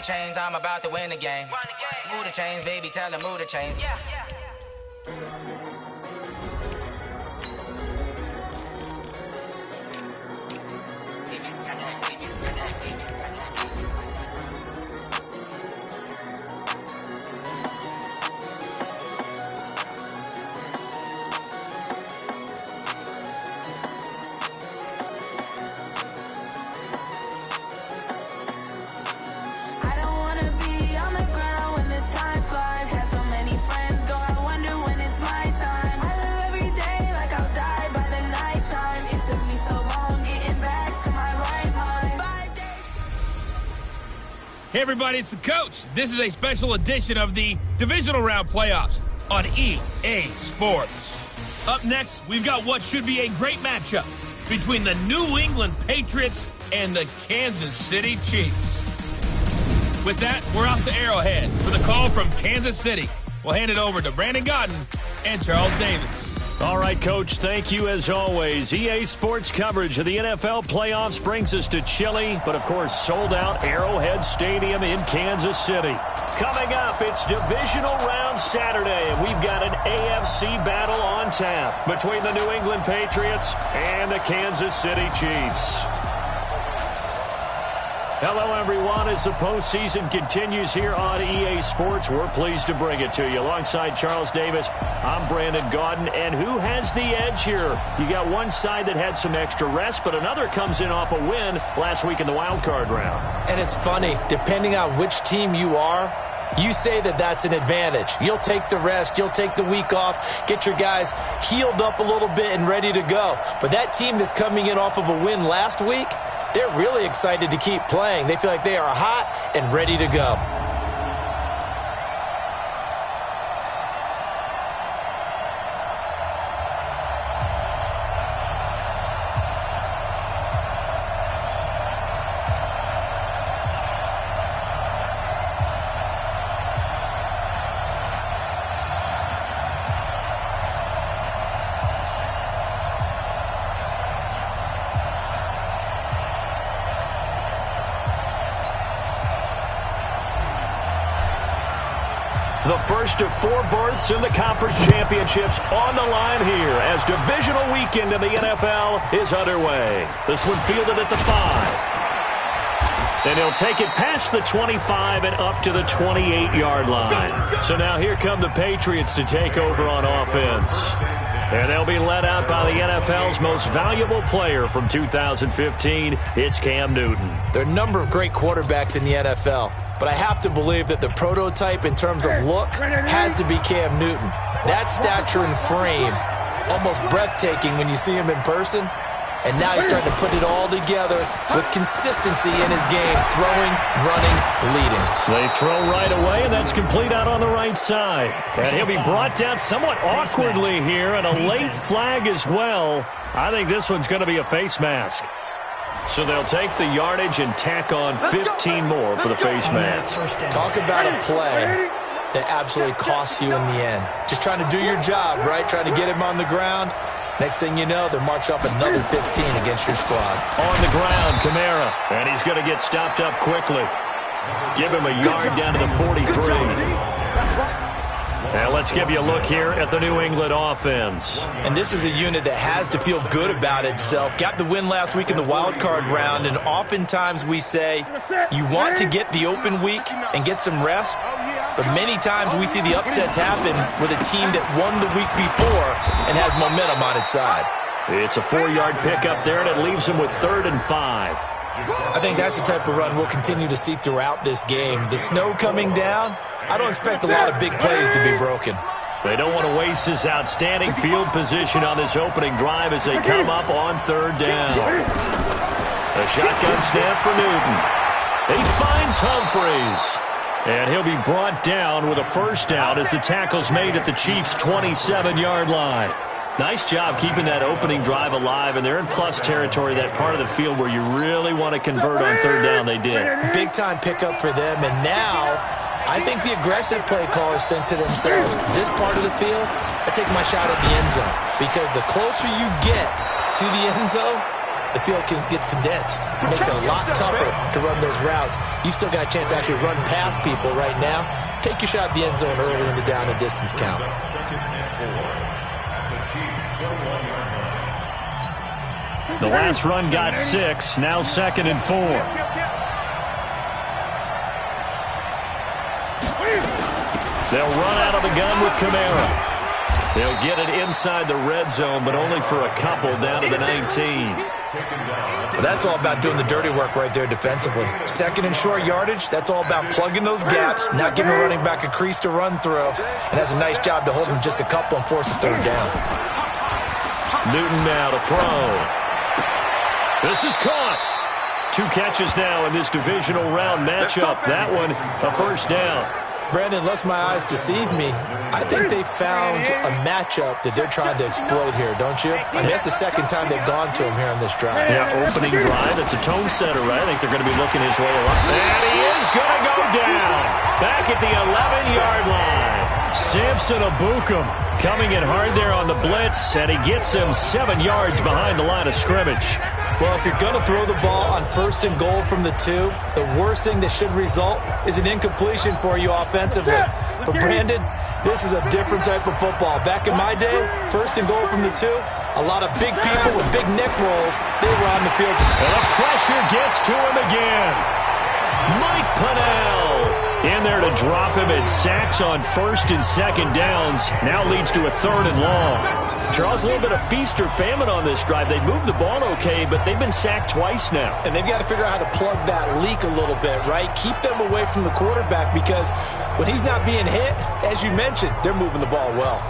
chains, I'm about to win the game. Move the chains, baby, tell them move the chains. Hey everybody, it's the coach. This is a special edition of the Divisional Round Playoffs on EA Sports. Up next, we've got what should be a great matchup between the New England Patriots and the Kansas City Chiefs. With that, we're off to Arrowhead for the call from Kansas City. We'll hand it over to Brandon Gaudin and Charles Davis. All right, Coach, thank you as always. EA Sports coverage of the NFL playoffs brings us to chilly, but of course sold-out Arrowhead Stadium in Kansas City. Coming up, it's Divisional Round Saturday, and we've got an AFC battle on tap between the New England Patriots and the Kansas City Chiefs. Hello, everyone. As the postseason continues here on EA Sports, we're pleased to bring it to you. Alongside Charles Davis, I'm Brandon Gaudin. And who has the edge here? You got one side that had some extra rest, but another comes in off a win last week in the wild card round. And it's funny, depending on which team you are, you say that that's an advantage. You'll take the rest. You'll take the week off. Get your guys healed up a little bit and ready to go. But that team that's coming in off of a win last week, they're really excited to keep playing. They feel like they are hot and ready to go. The first of 4 berths in the conference championships on the line here as divisional weekend in the NFL is underway. This one fielded at the 5. And he'll take it past the 25 and up to the 28-yard line. So now here come the Patriots to take over on offense. And they'll be led out by the NFL's most valuable player from 2015. It's Cam Newton. There are a number of great quarterbacks in the NFL, but I have to believe that the prototype in terms of look has to be Cam Newton. That stature and frame, almost breathtaking when you see him in person. And now he's starting to put it all together with consistency in his game, throwing, running, leading. They throw right away, and that's complete out on the right side. And he'll be brought down somewhat awkwardly here, and a late flag as well. I think this one's going to be a face mask. So they'll take the yardage and tack on 15 more for the face mask. Talk about a play that absolutely costs you in the end. Just trying to do your job, right? Trying to get him on the ground. Next thing you know, they'll march up another 15 against your squad. On the ground, Kamara. And he's going to get stopped up quickly. Give him a yard down to the 43. Now let's give you a look here at the New England offense. And this is a unit that has to feel good about itself. Got the win last week in the wild card round, and oftentimes we say you want to get the open week and get some rest. But many times we see the upsets happen with a team that won the week before and has momentum on its side. It's a 4-yard pickup there, and it leaves them with 3rd and 5. I think that's the type of run we'll continue to see throughout this game. The snow coming down, I don't expect a lot of big plays to be broken. They don't want to waste this outstanding field position on this opening drive as they come up on 3rd down. A shotgun snap for Newton. He finds Humphries. And he'll be brought down with a first down as the tackle's made at the Chiefs' 27-yard line. Nice job keeping that opening drive alive, and they're in plus territory, that part of the field where you really want to convert on 3rd down. They did. Big-time pickup for them, and now I think the aggressive play callers think to themselves, this part of the field, I take my shot at the end zone. Because the closer you get to the end zone, the field gets condensed. It makes it a lot tougher to run those routes. You still got a chance to actually run past people right now. Take your shot at the end zone early in the down and distance count. The last run got 6, now 2nd and 4. They'll run out of the gun with Kamara. They'll get it inside the red zone, but only for a couple down to the 19. Well, that's all about doing the dirty work right there defensively. 2nd and short yardage, that's all about plugging those gaps, not giving a running back a crease to run through, and that's a nice job to hold him just a couple and force a 3rd down. Newton now to throw. This is caught. 2 catches now in this divisional round matchup. That one, a 1st down. Brandon, unless my eyes deceive me, I think they found a matchup that they're trying to exploit here, don't you? I mean, that's the 2nd time they've gone to him here on this drive. Yeah, opening drive. It's a tone setter, right? I think they're going to be looking his way around. And he is going to go down. Back at the 11-yard line. Samson Ebukam coming in hard there on the blitz, and he gets him 7 yards behind the line of scrimmage. Well, if you're going to throw the ball on 1st and goal from the 2, the worst thing that should result is an incompletion for you offensively. But, Brandon, this is a different type of football. Back in my day, 1st and goal from the 2, a lot of big people with big neck rolls, they were on the field. And the pressure gets to him again. Mike Pennell in there to drop him, and sacks on 1st and 2nd downs. Now leads to a 3rd and long. Charles, a little bit of feast or famine on this drive. They moved the ball okay, but they've been sacked twice now. And they've got to figure out how to plug that leak a little bit, right? Keep them away from the quarterback, because when he's not being hit, as you mentioned, they're moving the ball well.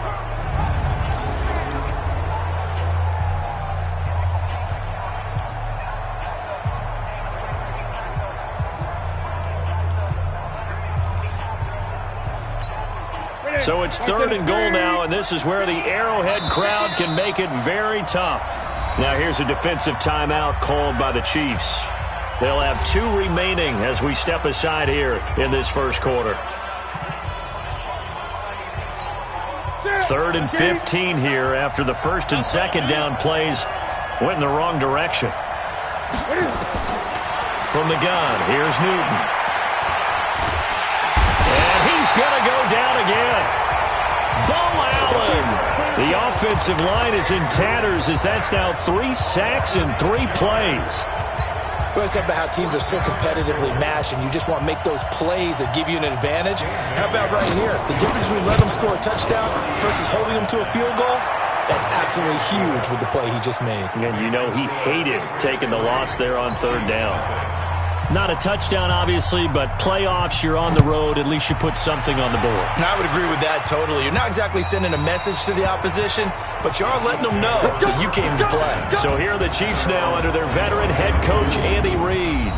So it's 3rd and goal now, and this is where the Arrowhead crowd can make it very tough. Now here's a defensive timeout called by the Chiefs. They'll have 2 remaining as we step aside here in this 1st quarter. 3rd and 15 here after the 1st and 2nd down plays went in the wrong direction. From the gun, here's Newton. And he's going to go down again. Bo Allen. The offensive line is in tatters, as that's now 3 sacks in 3 plays. Well, it's about how teams are so competitively matched, and you just want to make those plays that give you an advantage. How about right here? The difference between letting them score a touchdown versus holding them to a field goal, that's absolutely huge with the play he just made. And you know he hated taking the loss there on 3rd down. Not a touchdown, obviously, but playoffs, you're on the road. At least you put something on the board. I would agree with that totally. You're not exactly sending a message to the opposition, but you are letting them know that you came to play. So here are the Chiefs now under their veteran head coach, Andy Reid.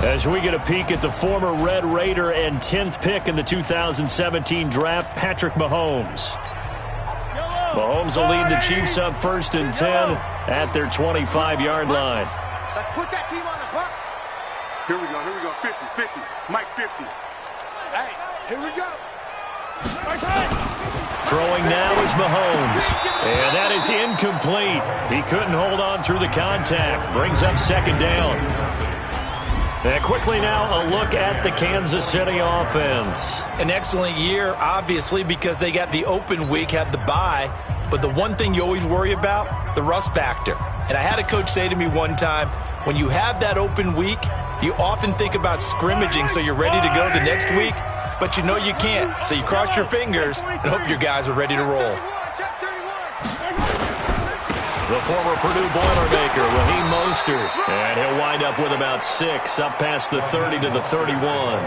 As we get a peek at the former Red Raider and 10th pick in the 2017 draft, Patrick Mahomes. Mahomes will lead the Chiefs up 1st and 10 at their 25-yard line. Let's put that team on the box. Here we go, 50, Mike 50. Hey, here we go. Throwing now is Mahomes. And that is incomplete. He couldn't hold on through the contact. Brings up 2nd down. And quickly now, a look at the Kansas City offense. An excellent year, obviously, because they got the open week, had the bye. But the one thing you always worry about, the rust factor. And I had a coach say to me one time, when you have that open week, you often think about scrimmaging so you're ready to go the next week, but you know you can't. So you cross your fingers and hope your guys are ready to roll. The former Purdue Boilermaker, Raheem Mostert. And he'll wind up with about 6, up past the 30 to the 31.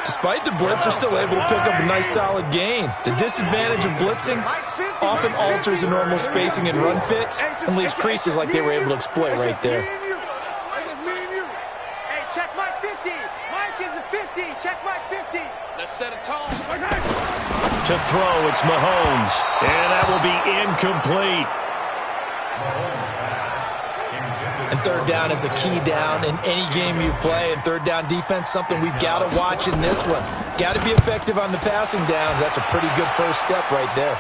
Despite the blitz, they're still able to pick up a nice solid gain. The disadvantage of blitzing often alters the normal spacing and run fits and leaves creases like they were able to exploit right there. Check Mike 50. Mike is a 50. Check Mike 50. Let's set a tone. To throw, it's Mahomes. And that will be incomplete. And 3rd down is a key down in any game you play. And 3rd down defense, something we've got to watch in this one. Got to be effective on the passing downs. That's a pretty good first step right there.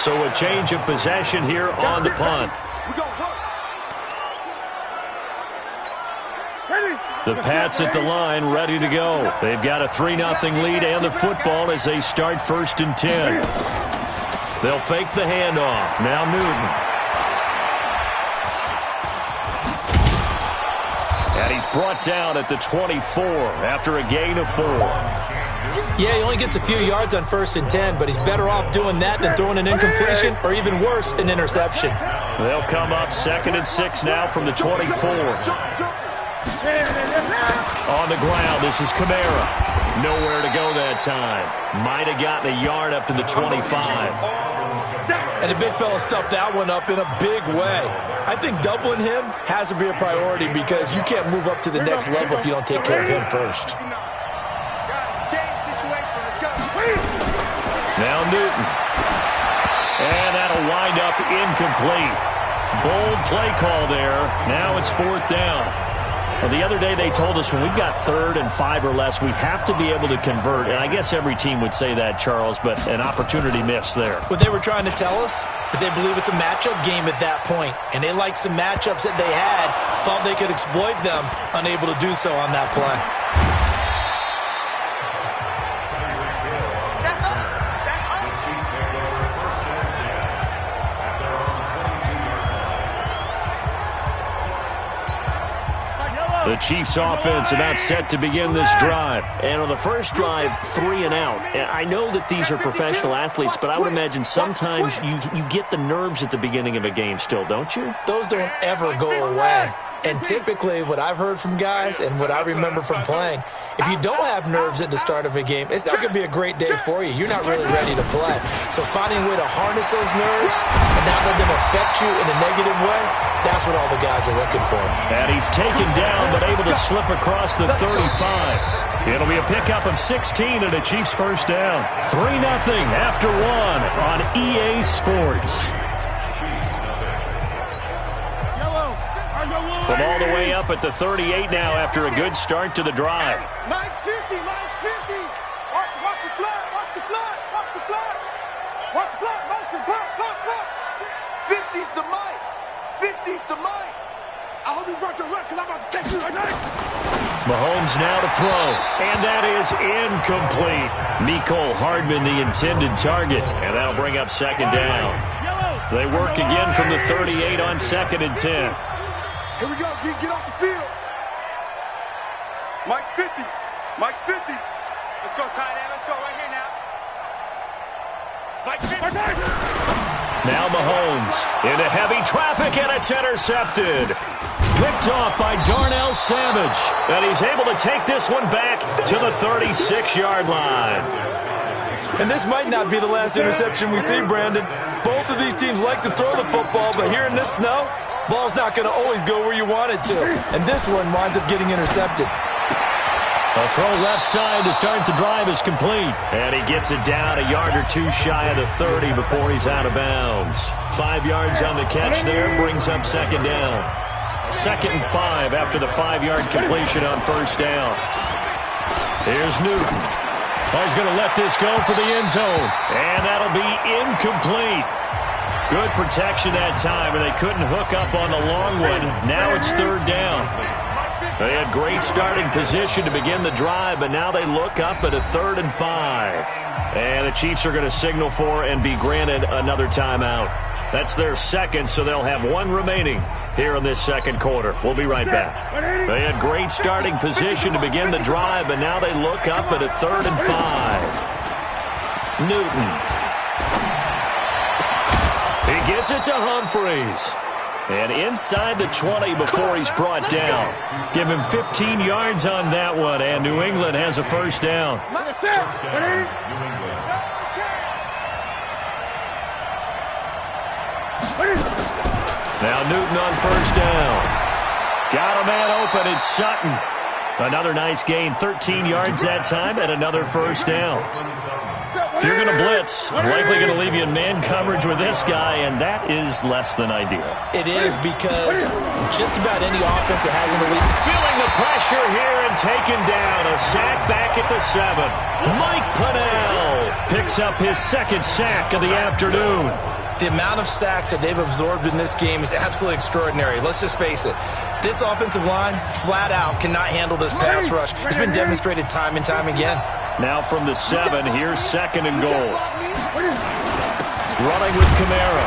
So a change of possession here on the punt. The Pats at the line, ready to go. They've got a 3-0 lead and the football as they start 1st and 10. They'll fake the handoff. Now Newton. And he's brought down at the 24 after a gain of 4. Yeah, he only gets a few yards on 1st and 10, but he's better off doing that than throwing an incompletion or even worse, an interception. They'll come up 2nd and 6 now from the 24. On the ground, this is Kamara. Nowhere to go that time. Might have gotten a yard up to the 25. And the big fella stuffed that one up in a big way. I think doubling him has to be a priority because you can't move up to the next level if you don't take care of him first. Now Newton. And that'll wind up incomplete. Bold play call there. Now it's 4th down. Well, the other day they told us when we've got 3rd and 5 or less, we have to be able to convert. And I guess every team would say that, Charles, but an opportunity missed there. What they were trying to tell us is they believe it's a matchup game at that point. And they liked some matchups that they had, thought they could exploit them, unable to do so on that play. The Chiefs offense about set to begin this drive. And on the first drive, 3 and out. And I know that these are professional athletes, but I would imagine sometimes you get the nerves at the beginning of a game still, don't you? Those don't ever go away. And typically what I've heard from guys and what I remember from playing, if you don't have nerves at the start of a game, it's not going to be a great day for you. You're not really ready to play. So finding a way to harness those nerves and not let them affect you in a negative way, that's what all the guys are looking for. And he's taken down but able to slip across the 35. It'll be a pickup of 16 and a Chiefs first down. 3-0 after 1 on EA Sports. From all the way up at the 38 now after a good start to the drive. Mike's 50, Mike's 50. Watch the flat, watch the flat, watch the flat. Watch the flat, motion, block. 50's the Mike. 50's the Mike. I hope you brought your lunch because I'm about to take you right now. Mahomes now to throw, and that is incomplete. Mecole Hardman the intended target, and that'll bring up 2nd down. They work again from the 38 on 2nd and 10. Here we go, G. Get off the field. Mike's 50. Mike's 50. Let's go, tight end. Let's go right here now. Mike's 50. Now Mahomes into heavy traffic, and it's intercepted. Picked off by Darnell Savage. And he's able to take this one back to the 36-yard line. And this might not be the last interception we see, Brandon. Both of these teams like to throw the football, but here in this snow, ball's not going to always go where you want it to. And this one winds up getting intercepted. A throw left side to start the drive is complete. And he gets it down a yard or two shy of the 30 before he's out of bounds. 5 yards on the catch there brings up 2nd down. 2nd and 5 after the 5-yard completion on 1st down. Here's Newton. He's going to let this go for the end zone. And that'll be incomplete. Good protection that time, and they couldn't hook up on the long one. Now it's 3rd down. They had great starting position to begin the drive, but now they look up at a 3rd and 5. And the Chiefs are going to signal for and be granted another timeout. That's their 2nd, so they'll have 1 remaining here in this 2nd quarter. We'll be right back. They had great starting position to begin the drive, but now they look up at a 3rd and 5. Newton. He gets it to Humphreys. And inside the 20 before he's brought down. Give him 15 yards on that one, and New England has a first down. Now Newton on first down. Got a man open, it's Sutton. Another nice gain, 13 yards that time, and another first down. If you're going to blitz, likely going to leave you in man coverage with this guy, and that is less than ideal. It is, because just about any offense that has an elite... Feeling the pressure here and taken down. A sack back at the 7. Mike Pennell picks up his second sack of the afternoon. The amount of sacks that they've absorbed in this game is absolutely extraordinary. Let's just face it. This offensive line, flat out, cannot handle this pass rush. It's been demonstrated time and time again. Now from the 7, here's 2nd and goal. Running with Kamara.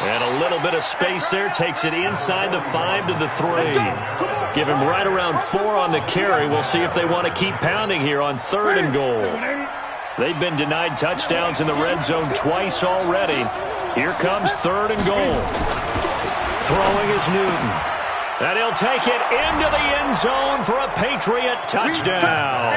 And a little bit of space there. Takes it inside the 5 to the 3. Give him right around 4 on the carry. We'll see if they want to keep pounding here on 3rd and goal. They've been denied touchdowns in the red zone twice already. Here comes 3rd and goal. Throwing is Newton. And he'll take it into the end zone for a Patriot touchdown.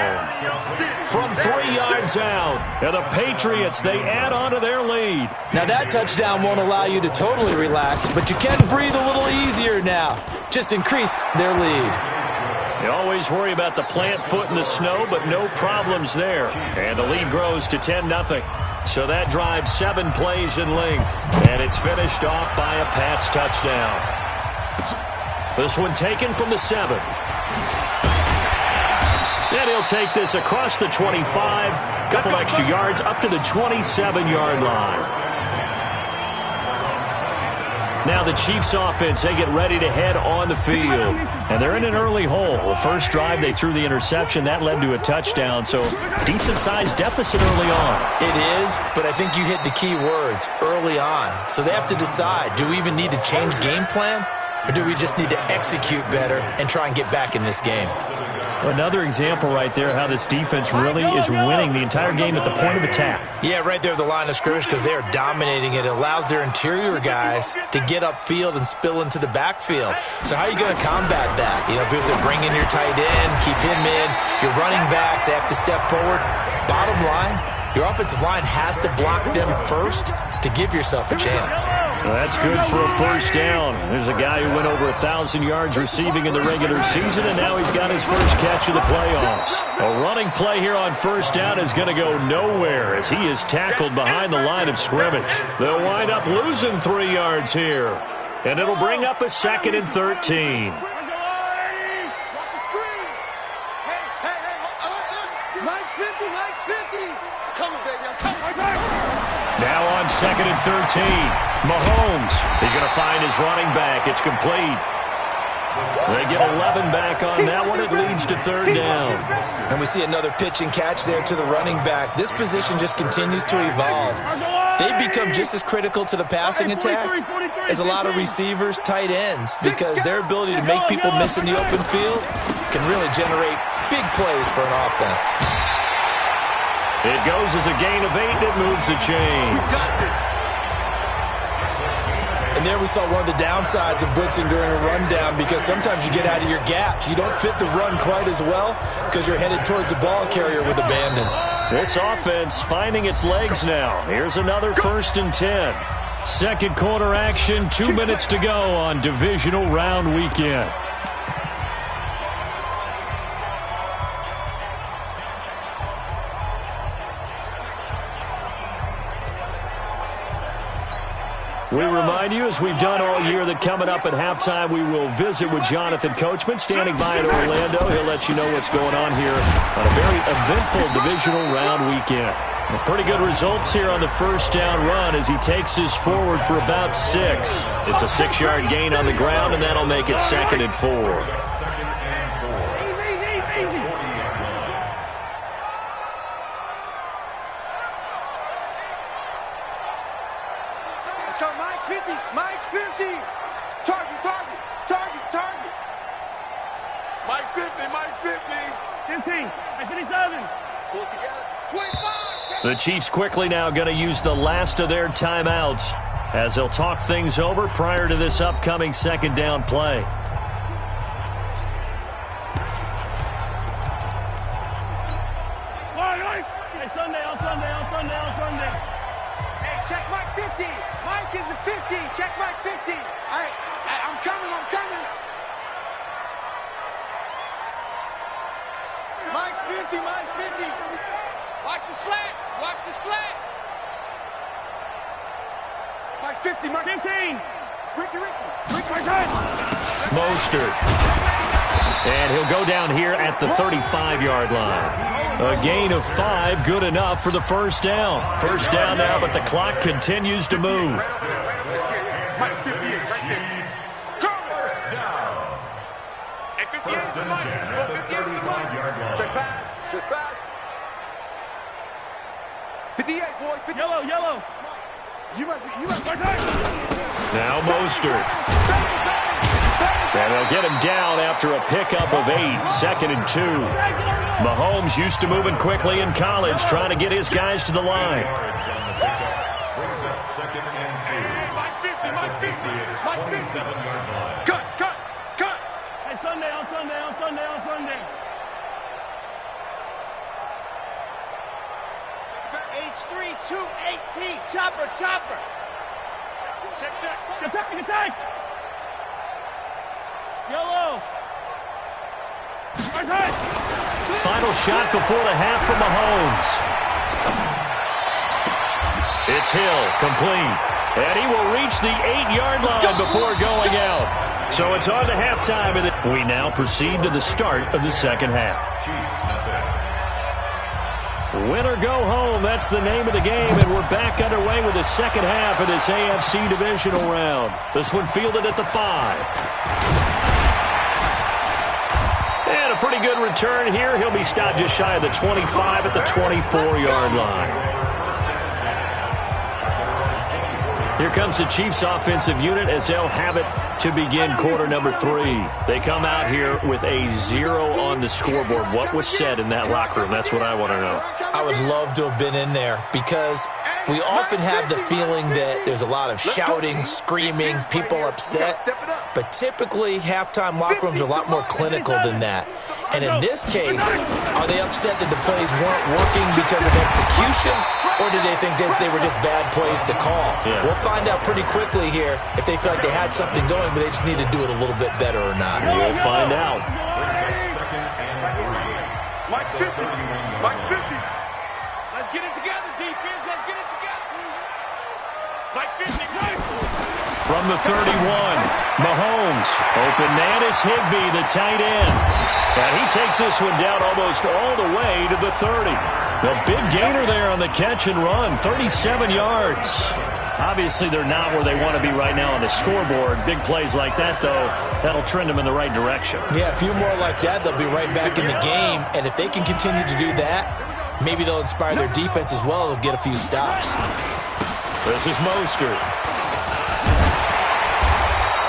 From 3 yards out. And the Patriots, they add on to their lead. Now that touchdown won't allow you to totally relax, but you can breathe a little easier now. Just increased their lead. You always worry about the plant foot in the snow, but no problems there. And the lead grows to 10-0. So that drives 7 plays in length. And it's finished off by a Pats touchdown. This one taken from the 7. And he'll take this across the 25. Couple extra yards up to the 27-yard line. Now the Chiefs offense, they get ready to head on the field. And they're in an early hole. The first drive, they threw the interception. That led to a touchdown. So decent-sized deficit early on. It is, but I think you hit the key words, early on. So they have to decide, do we even need to change game plan? Or do we just need to execute better and try and get back in this game? Another example right there how this defense really is winning the entire game at the point of attack. Yeah, right there at the line of scrimmage, because they are dominating it. It allows their interior guys to get upfield and spill into the backfield. So how are you going to combat that? You know, people say bring in your tight end, keep him in. Your running backs, they have to step forward. Bottom line, your offensive line has to block them first to give yourself a chance. Well, that's good for a first down. There's a guy who went over 1,000 yards receiving in the regular season, and now he's got his first catch of the playoffs. A running play here on first down is going to go nowhere as he is tackled behind the line of scrimmage. They'll wind up losing 3 yards here, and it'll bring up a 2nd and 13. Mike's 50, Mike's 50. Come on, baby, I'm coming. Now on 2nd and 13. Mahomes is going to find his running back. It's complete. They get 11 back on that one. It leads to 3rd down. And we see another pitch and catch there to the running back. This position just continues to evolve. They become just as critical to the passing attack as a lot of receivers, tight ends, because their ability to make people miss in the open field can really generate big plays for an offense. It goes as a gain of 8, and it moves the chains. And there we saw one of the downsides of blitzing during a rundown, because sometimes you get out of your gaps. You don't fit the run quite as well because you're headed towards the ball carrier with abandon. This offense finding its legs now. Here's another 1st and 10. Second quarter action, 2 minutes to go on divisional round weekend. We remind you, as we've done all year, that coming up at halftime, we will visit with Jonathan Coachman, standing by in Orlando. He'll let you know what's going on here on a very eventful divisional round weekend. Well, pretty good results here on the first down run as he takes us forward for about 6. It's a 6-yard gain on the ground, and that'll make it 2nd and 4. Let's go, Mike 50, Mike 50. Target, target, target, target. Mike 50, Mike 50. 15, Mike 57. Pull it together. 25. The Chiefs quickly now going to use the last of their timeouts as they'll talk things over prior to this upcoming 2nd down play. Hey, Sunday, on Sunday, on Sunday, on Sunday. Hey, check Mike 50. Mike is a 50. Check Mike 50. Hey, I'm coming, I'm coming. Mike's 50, Mike's 50. Watch the slats. Watch the slant. Mike 50, Mike 15. Ricky. Mostert. And he'll go down here at the 35-yard line. A gain of 5, good enough for the first down. First down now, but the clock continues to move. Mike 58, right there. First down. Hey, 58 to the Mike. Go 58 to the Mike. Check pass. 58, boys. 50. Yellow. You must be. Now Mostert. And they'll get him down after a pickup of 8, 2nd and 2. Mahomes used to moving quickly in college, trying to get his guys to the line. Second and 2. Mike 50. Mike 50. Cut. Hey, Sunday. H3 218. Chopper. Check. Attack. Yellow. Final shot before the half from Mahomes. It's Hill, complete. And he will reach the 8-yard line before going out. So it's on to halftime. We now proceed to the start of the second half. Win or go home, that's the name of the game, and we're back underway with the second half of this AFC divisional round. This one fielded at the 5. And a pretty good return here. He'll be stopped just shy of the 25 at the 24-yard line. Here comes the Chiefs offensive unit as they'll have it to begin quarter number 3. They come out here with a 0 on the scoreboard. What was said in that locker room? That's what I want to know. I would love to have been in there because we often have the feeling that there's a lot of shouting, screaming, people upset. But typically, halftime locker rooms are a lot more clinical than that. And in this case, are they upset that the plays weren't working because of execution? Or did they think they were just bad plays to call? Yeah. We'll find out pretty quickly here if they feel like they had something going, but they just need to do it a little bit better or not. We'll find out. Mike 50. Let's get it together, defense. Let's get it together. Mike 50. From the 31, Mahomes. Open man is Higbee, the tight end. And he takes this one down almost all the way to the 30. The big gainer there on the catch and run, 37 yards. Obviously, they're not where they want to be right now on the scoreboard. Big plays like that, though, that'll trend them in the right direction. Yeah, a few more like that, they'll be right back in the game. And if they can continue to do that, maybe they'll inspire their defense as well. They'll get a few stops. This is Mostert.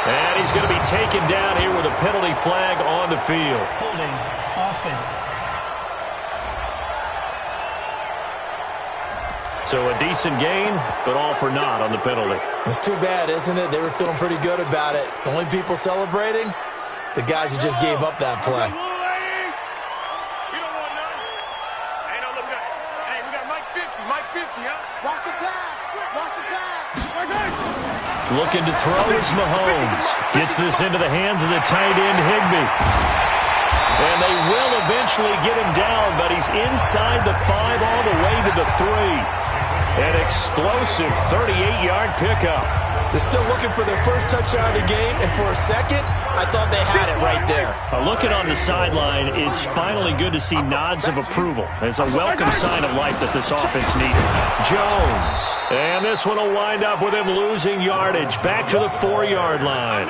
And he's going to be taken down here with a penalty flag on the field. Holding offense. So a decent gain, but all for naught on the penalty. It's too bad, isn't it? They were feeling pretty good about it. The only people celebrating, the guys who just gave up that play. We don't want none. Hey, no, look at. Hey, we got Mike 50, huh? Watch the pass. Looking to throw is Mahomes. Gets this into the hands of the tight end, Higbee. And they will eventually get him down, but he's inside the 5 all the way to the 3. An explosive 38-yard pickup. They're still looking for their first touchdown of the game, and for a second, I thought they had it right there. Looking on the sideline, it's finally good to see nods of approval. It's a welcome sign of life that this offense needed. Jones. And this one will wind up with him losing yardage back to the 4-yard line.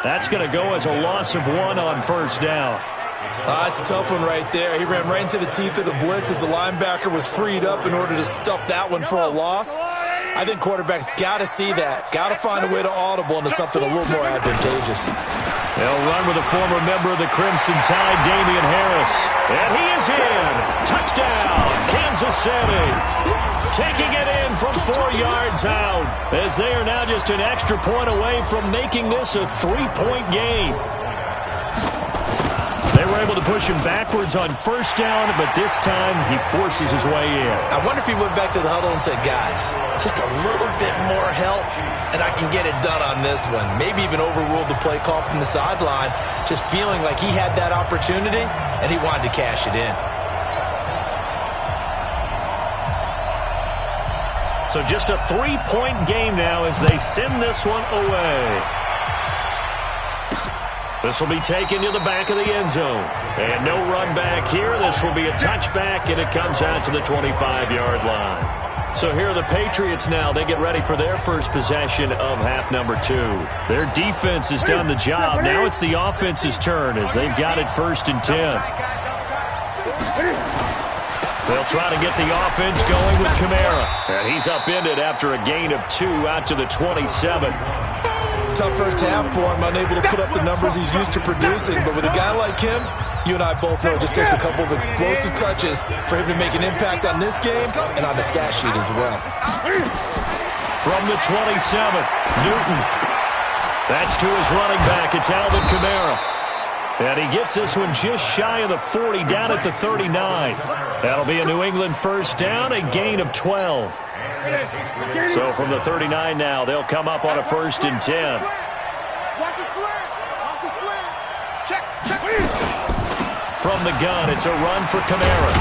That's going to go as a loss of 1 on first down. That's a tough one right there. He ran right into the teeth of the blitz as the linebacker was freed up in order to stuff that one for a loss. I think quarterbacks got to see that. Got to find a way to audible into something a little more advantageous. They'll run with a former member of the Crimson Tide, Damian Harris. And he is in. Touchdown, Kansas City. Taking it in from 4 yards out as they are now just an extra point away from making this a 3-point game. They were able to push him backwards on first down, but this time he forces his way in. I wonder if he went back to the huddle and said, guys, just a little bit more help, and I can get it done on this one. Maybe even overruled the play call from the sideline, just feeling like he had that opportunity, and he wanted to cash it in. So just a 3-point game now as they send this one away. This will be taken to the back of the end zone. And no run back here. This will be a touchback, and it comes out to the 25-yard line. So here are the Patriots now. They get ready for their first possession of half number 2. Their defense has done the job. Now it's the offense's turn as they've got it 1st and 10. They'll try to get the offense going with Kamara. And he's upended after a gain of 2 out to the 27. Tough first half for him, unable to put up the numbers he's used to producing. But with a guy like him, you and I both know it just takes a couple of explosive touches for him to make an impact on this game and on the stat sheet as well. From the 27, Newton. That's to his running back. It's Alvin Kamara. And he gets this one just shy of the 40, down at the 39. That'll be a New England first down, a gain of 12. So from the 39 now, they'll come up on a 1st and 10. From the gun, it's a run for Kamara.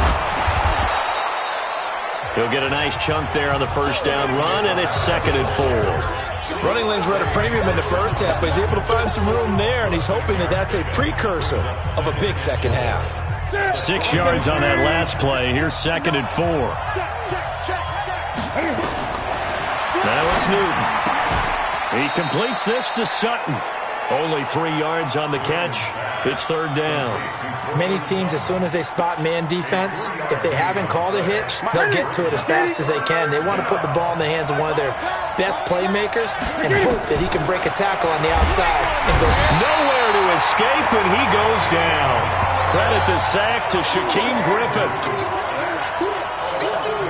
He'll get a nice chunk there on the first down run, and it's 2nd and 4. Running lanes were at a premium in the first half, but he's able to find some room there, and he's hoping that that's a precursor of a big second half. 6 yards on that last play. Here's 2nd and 4. Now it's Newton. He completes this to Sutton. Only 3 yards on the catch. It's 3rd down. Many teams, as soon as they spot man defense, if they haven't called a hitch, they'll get to it as fast as they can. They want to put the ball in the hands of one of their best playmakers and hope that he can break a tackle on the outside. And go nowhere to escape, and he goes down. Credit the sack to Shaquem Griffin.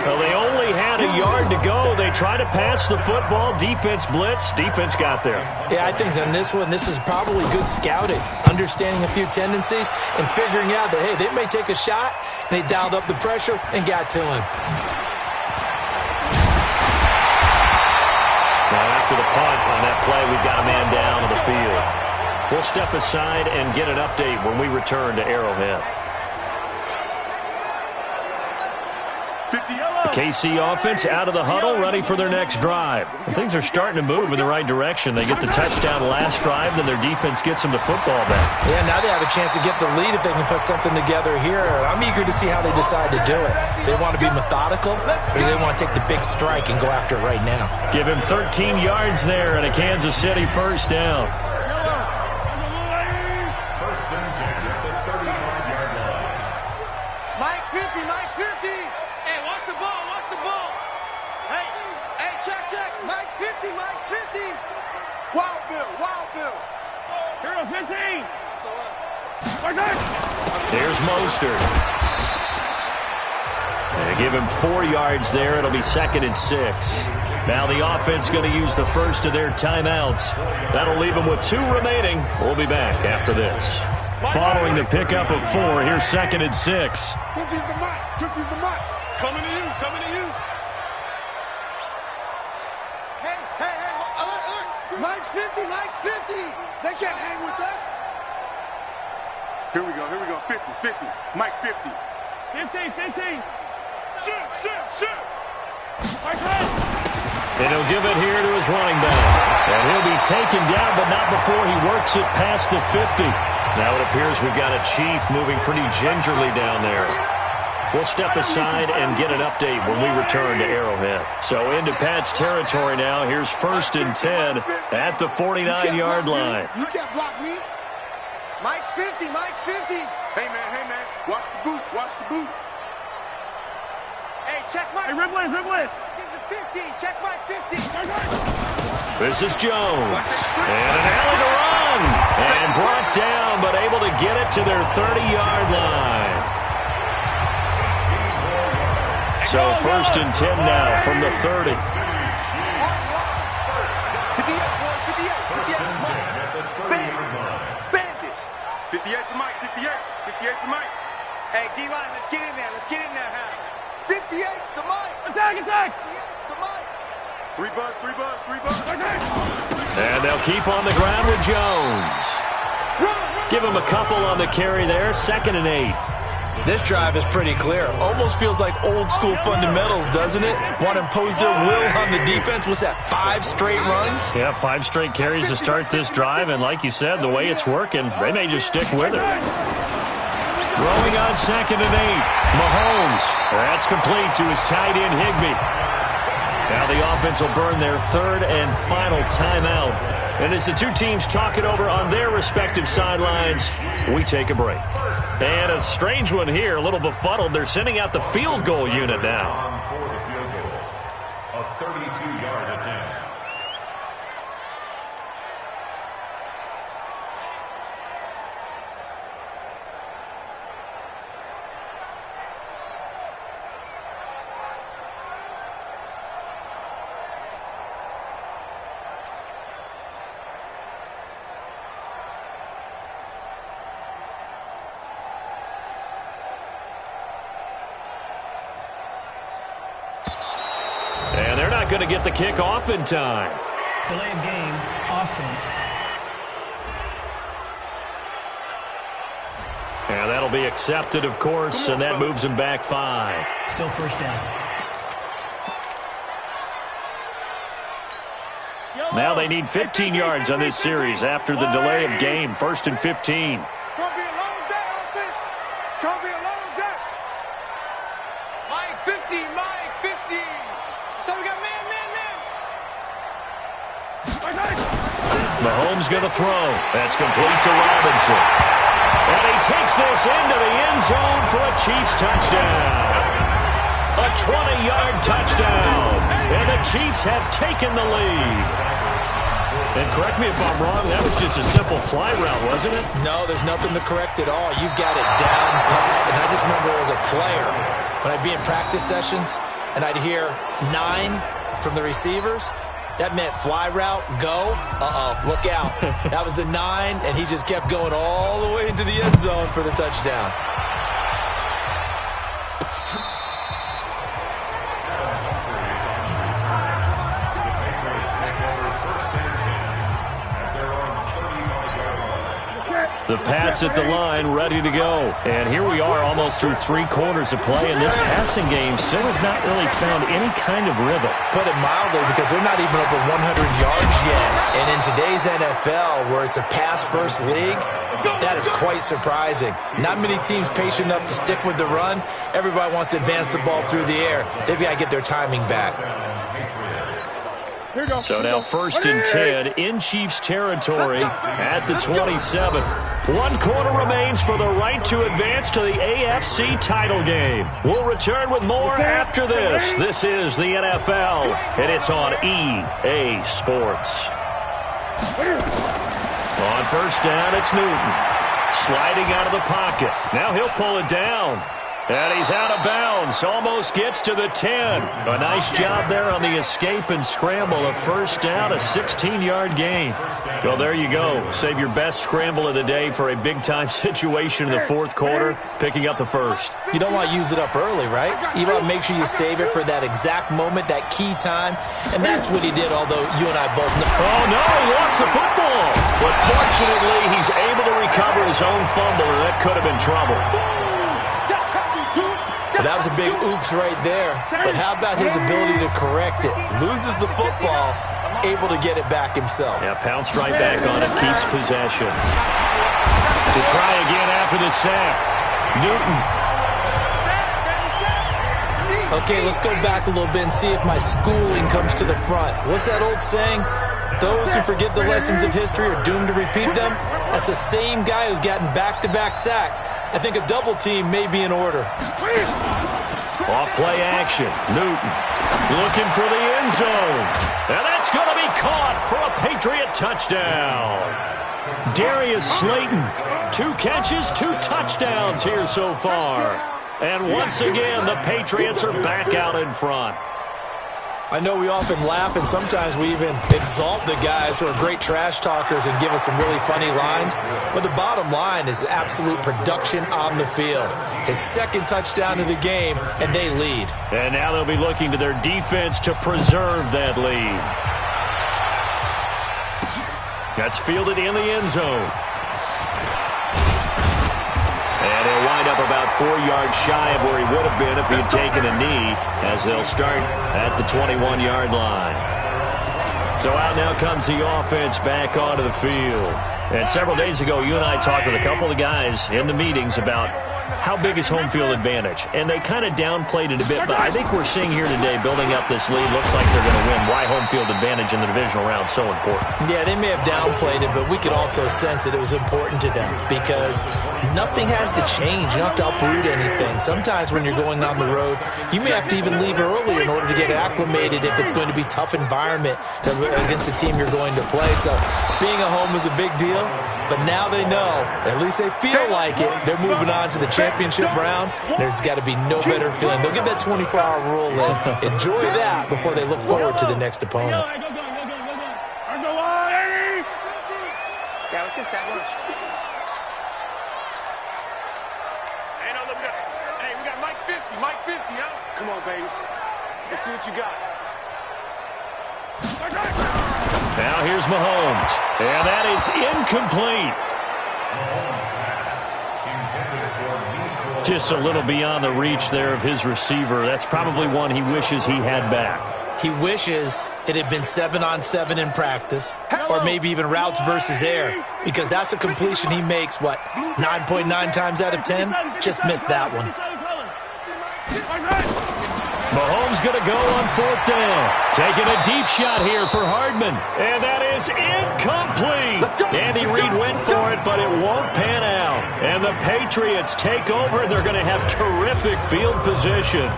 Well, they only had a yard to go. They try to pass the football. Defense blitz. Defense got there. Yeah, I think on this one, this is probably good scouting, understanding a few tendencies, and figuring out that, hey, they may take a shot, and they dialed up the pressure and got to him. Now, after the punt on that play, we've got a man down on the field. We'll step aside and get an update when we return to Arrowhead. The KC offense out of the huddle, ready for their next drive. And things are starting to move in the right direction. They get the touchdown last drive, then their defense gets them the football back. Yeah, now they have a chance to get the lead if they can put something together here. I'm eager to see how they decide to do it. Do they want to be methodical, or do they want to take the big strike and go after it right now? Give him 13 yards there and a Kansas City first down. Mike 50, Mike 50. Hey, watch the ball, watch the ball. Hey, check. Mike 50, Mike 50. Wild Bill. Hero 15. So There's Mostert. And give him 4 yards there. It'll be 2nd and 6. Now the offense going to use the first of their timeouts. That'll leave them with 2 remaining. We'll be back after this. Following the pickup of 4, here's 2nd and 6. 50's the mic. 50's the mic. Coming to you. Hey, alert. Mike's 50. They can't hang with us. Here we go. 50. Mike 50. 15. Shoot. And he'll give it here to his running back. And he'll be taken down, but not before he works it past the 50. Now it appears we've got a Chief moving pretty gingerly down there. We'll step aside and get an update when we return to Arrowhead. So into Pat's territory now. Here's 1st and 10 at the 49-yard line. You can't block me. Mike's 50. Hey, man. Watch the boot. Hey, check Mike. Hey, Riblin. Here's a 50. Check Mike 50. This is Jones. And an alley to run. And brought down, but able to get it to their 30-yard line. So 1st and 10 now from the 30. 58 to Mike. 58 to Mike. Hey, D-line, let's get in there. Hal. 58's the Mike. Attack. 58's the Mike. 3 buzz. And they'll keep on the ground with Jones. Give him a couple on the carry there. 2nd and 8. This drive is pretty clear. Almost feels like old school fundamentals, doesn't it? Want to impose their will on the defense. What's that, 5 straight runs? Yeah, 5 straight carries to start this drive, and like you said, the way it's working, they may just stick with it. Throwing on 2nd and 8. Mahomes. That's complete to his tight end, Higbee. Now the offense will burn their 3rd and final timeout. And as the two teams talk it over on their respective sidelines, we take a break. And a strange one here, a little befuddled. They're sending out the field goal unit now. For the field goal, a 32-yard attempt. And they're not going to get the kick off in time. Delay of game, offense. And that'll be accepted, of course, and that moves them back 5. Still first down. Now they need 15 yards on this series after the delay of game. 1st and 15. It's going to be a long day, offense. It's going to be a long day. Mike 50, Mike 50. So we got man. Mahomes going to throw. That's complete to Robinson. And he takes this into the end zone for a Chiefs touchdown. A 20-yard touchdown. And the Chiefs have taken the lead. And correct me if I'm wrong, that was just a simple fly route, wasn't it? No, there's nothing to correct at all. You've got it down pat. And I just remember as a player, when I'd be in practice sessions and I'd hear 9 from the receivers, that meant fly route, go. Look out. That was the 9, and he just kept going all the way into the end zone for the touchdown. The Pats at the line, ready to go. And here we are almost through 3 quarters of play, and this passing game still has not really found any kind of rhythm. Put it mildly, because they're not even over 100 yards yet. And in today's NFL, where it's a pass-first league, that is quite surprising. Not many teams patient enough to stick with the run. Everybody wants to advance the ball through the air. They've got to get their timing back. So now 1st and 10 in Chiefs territory at the 27. 1 quarter remains for the right to advance to the AFC title game. We'll return with more after this. This is the NFL, and it's on EA Sports. On 1st down, it's Newton. Sliding out of the pocket. Now he'll pull it down. And he's out of bounds. Almost gets to the 10. A nice job there on the escape and scramble. A 1st down, a 16-yard gain. Well, there you go. Save your best scramble of the day for a big-time situation in the 4th quarter, picking up the 1st. You don't want to use it up early, right? You want to make sure you save it for that exact moment, that key time. And that's what he did, although you and I both know. Oh, no, he lost the football. But fortunately, he's able to recover his own fumble, and that could have been trouble. But that was a big oops right there. But how about his ability to correct it? Loses the football, able to get it back himself. Yeah, pounced right back on it, keeps possession. To try again after the sack. Newton. Okay, let's go back a little bit and see if my schooling comes to the front. What's that old saying? Those who forget the lessons of history are doomed to repeat them. That's the same guy who's gotten back-to-back sacks. I think a double team may be in order. Off play action. Newton looking for the end zone. And that's going to be caught for a Patriot touchdown. Darius Slayton, 2 catches, 2 touchdowns here so far. And once again, the Patriots are back out in front. I know we often laugh, and sometimes we even exalt the guys who are great trash talkers and give us some really funny lines. But the bottom line is absolute production on the field. His 2nd touchdown of the game, and they lead. And now they'll be looking to their defense to preserve that lead. That's fielded in the end zone. And he'll wind up about 4 yards shy of where he would have been if he had taken a knee, as they'll start at the 21-yard line. So out now comes the offense back onto the field. And several days ago, you and I talked with a couple of guys in the meetings about how big is home field advantage. And they kind of downplayed it a bit, but I think we're seeing here today, building up this lead, looks like they're going to win. Why home field advantage in the divisional round so important? Yeah, they may have downplayed it, but we could also sense that it was important to them because nothing has to change. You don't have to uproot anything. Sometimes when you're going on the road, you may have to even leave earlier in order to get acclimated if it's going to be a tough environment against the team you're going to play. So being at home is a big deal, but now they know, at least they feel like it, they're moving on to the championship round. There's got to be no better feeling. They'll get that 24-hour rule in. Enjoy that before they look forward to the next opponent. Yeah, let's get sack lunch. Hey, we got Mike 50. Mike 50, huh? Come on, baby. Let's see what you got. Now here's Mahomes. And that is incomplete. Just a little beyond the reach there of his receiver. That's probably one he wishes he had back. He wishes it had been 7-on-7 in practice, or maybe even routes versus air, because that's a completion he makes, 9.9 times out of 10? Just missed that one. Mahomes going to go on 4th down. Taking a deep shot here for Hardman. And that is incomplete. Andy Reid went for it, but it won't pan out. And the Patriots take over. They're going to have terrific field position.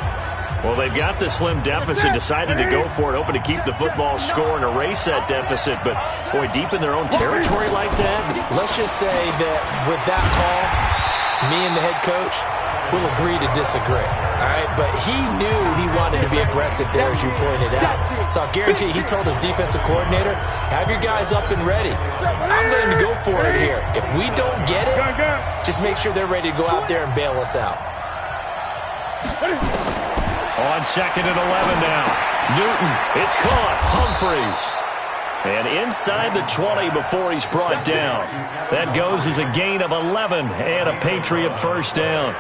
Well, they've got the slim deficit, decided to go for it, hoping to keep the football score and erase that deficit. But, boy, deep in their own territory like that. Let's just say that with that call, me and the head coach will agree to disagree. All right, but he knew he wanted to be aggressive there, as you pointed out. So I'll guarantee he told his defensive coordinator, have your guys up and ready. I'm going to go for it here. If we don't get it, just make sure they're ready to go out there and bail us out. On 2nd and 11 now. Newton, it's caught. Humphreys. And inside the 20 before he's brought down. That goes as a gain of 11 and a Patriot first down.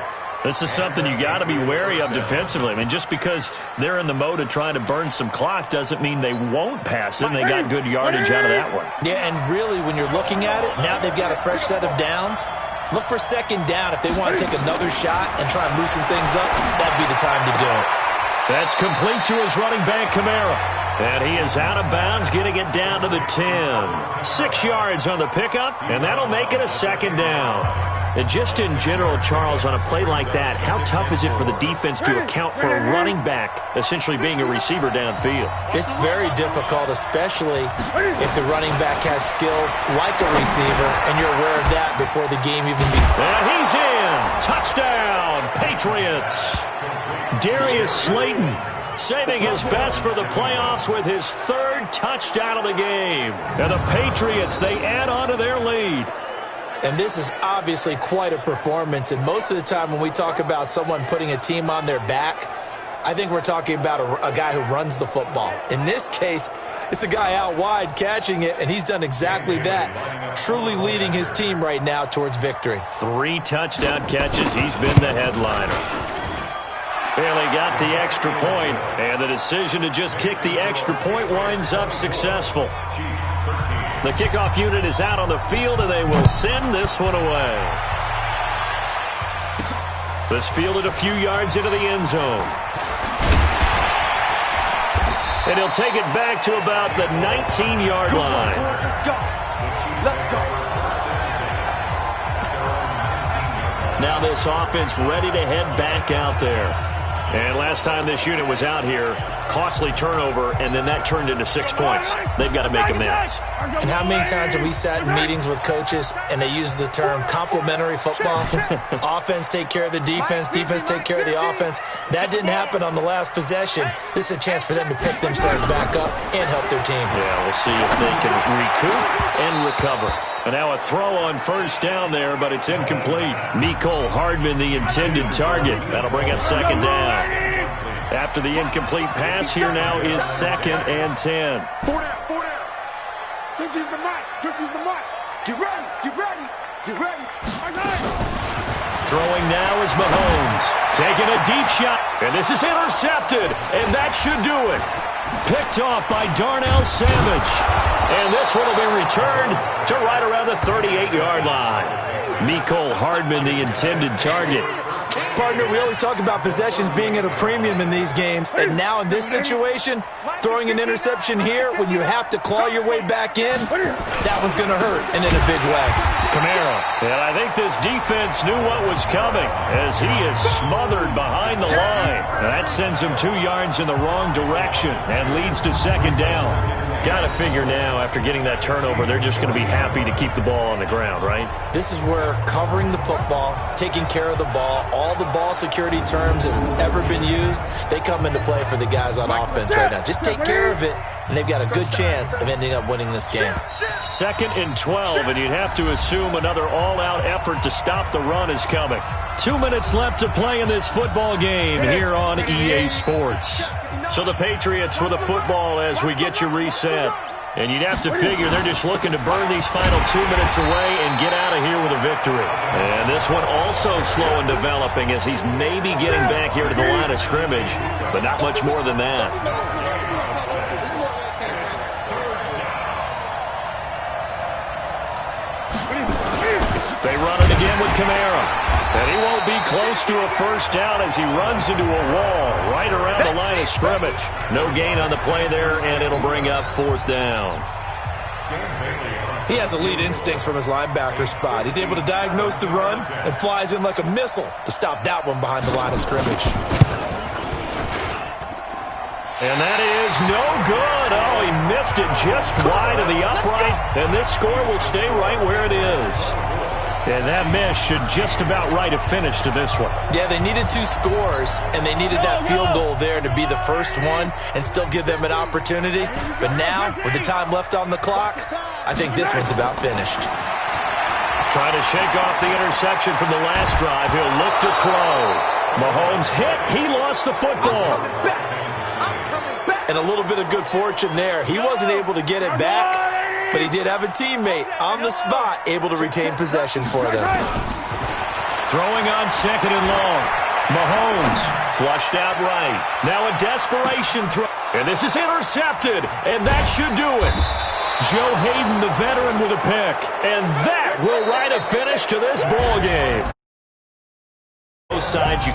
This is something you got to be wary of defensively. I mean, just because they're in the mode of trying to burn some clock doesn't mean they won't pass it, and they got good yardage out of that one. Yeah, and really, when you're looking at it, now they've got a fresh set of downs. Look for 2nd down. If they want to take another shot and try and loosen things up, that'd be the time to do it. That's complete to his running back, Kamara. And he is out of bounds, getting it down to the 10. 6 yards on the pickup, and that'll make it a 2nd down. And just in general, Charles, on a play like that, how tough is it for the defense to account for a running back essentially being a receiver downfield? It's very difficult, especially if the running back has skills like a receiver, and you're aware of that before the game even begins. And he's in. Touchdown, Patriots. Darius Slayton saving his best for the playoffs with his 3rd touchdown of the game. And the Patriots, they add on to their lead. And this is obviously quite a performance. And most of the time when we talk about someone putting a team on their back, I think we're talking about a guy who runs the football. In this case, it's a guy out wide catching it, and he's done exactly that, truly leading his team right now towards victory. 3 touchdown catches. He's been the headliner. Barely got the extra point, and the decision to just kick the extra point winds up successful. The kickoff unit is out on the field, and they will send this one away. This fielded a few yards into the end zone. And he'll take it back to about the 19-yard line. Let's go. Let's go. Now this offense ready to head back out there. And last time this unit was out here, costly turnover, and then that turned into 6 points. They've got to make amends. And how many times have we sat in meetings with coaches and they use the term complementary football? Offense take care of the defense, defense take care of the offense. That didn't happen on the last possession. This is a chance for them to pick themselves back up and help their team. Yeah, we'll see if they can recoup and recover. And now a throw on 1st down there, but it's incomplete. Mecole Hardman, the intended target. That'll bring up 2nd down. After the incomplete pass, here now is 2nd and 10. 4 down, 4 down. 50's the mark, 50's the mark. Get ready, get ready, get ready. Throwing now is Mahomes. Taking a deep shot. And this is intercepted. And that should do it. Picked off by Darnell Savage. And this one will be returned to right around the 38-yard line. Mecole Hardman, the intended target. Partner, we always talk about possessions being at a premium in these games, and now in this situation, throwing an interception here when you have to claw your way back in, that one's going to hurt, and in a big way. Kamara. And I think this defense knew what was coming as he is smothered behind the line. That sends him 2 yards in the wrong direction and leads to second down. Got to figure now, after getting that turnover, they're just going to be happy to keep the ball on the ground, right? This is where covering the football, taking care of the ball, all the ball security terms that have ever been used, they come into play for the guys on offense right now. Just take care of it, and they've got a good chance of ending up winning this game. 2nd and 12, and you'd have to assume another all-out effort to stop the run is coming. 2 minutes left to play in this football game here on EA Sports. So the Patriots with a football as we get you reset. And you'd have to figure they're just looking to burn these final 2 minutes away and get out of here with a victory. And this one also slow and developing as he's maybe getting back here to the line of scrimmage, but not much more than that. They run it again with Kamara. And he won't be close to a first down as he runs into a wall right around the line of scrimmage. No gain on the play there, and it'll bring up 4th down. He has elite instincts from his linebacker spot. He's able to diagnose the run and flies in like a missile to stop that one behind the line of scrimmage. And that is no good. Oh, he missed it just wide of the upright, and this score will stay right where it is. And that miss should just about right a finish to this one. Yeah, they needed 2 scores, and they needed that field goal there to be the first one and still give them an opportunity. But now, with the time left on the clock, I think this one's about finished. Trying to shake off the interception from the last drive. He'll look to throw. Mahomes hit. He lost the football. And a little bit of good fortune there. He wasn't able to get it back, but he did have a teammate on the spot able to retain possession for them. Throwing on 2nd and long. Mahomes flushed out right. Now a desperation throw. And this is intercepted, and that should do it. Joe Hayden, the veteran, with a pick. And that will write a finish to this ball game. Both sides, you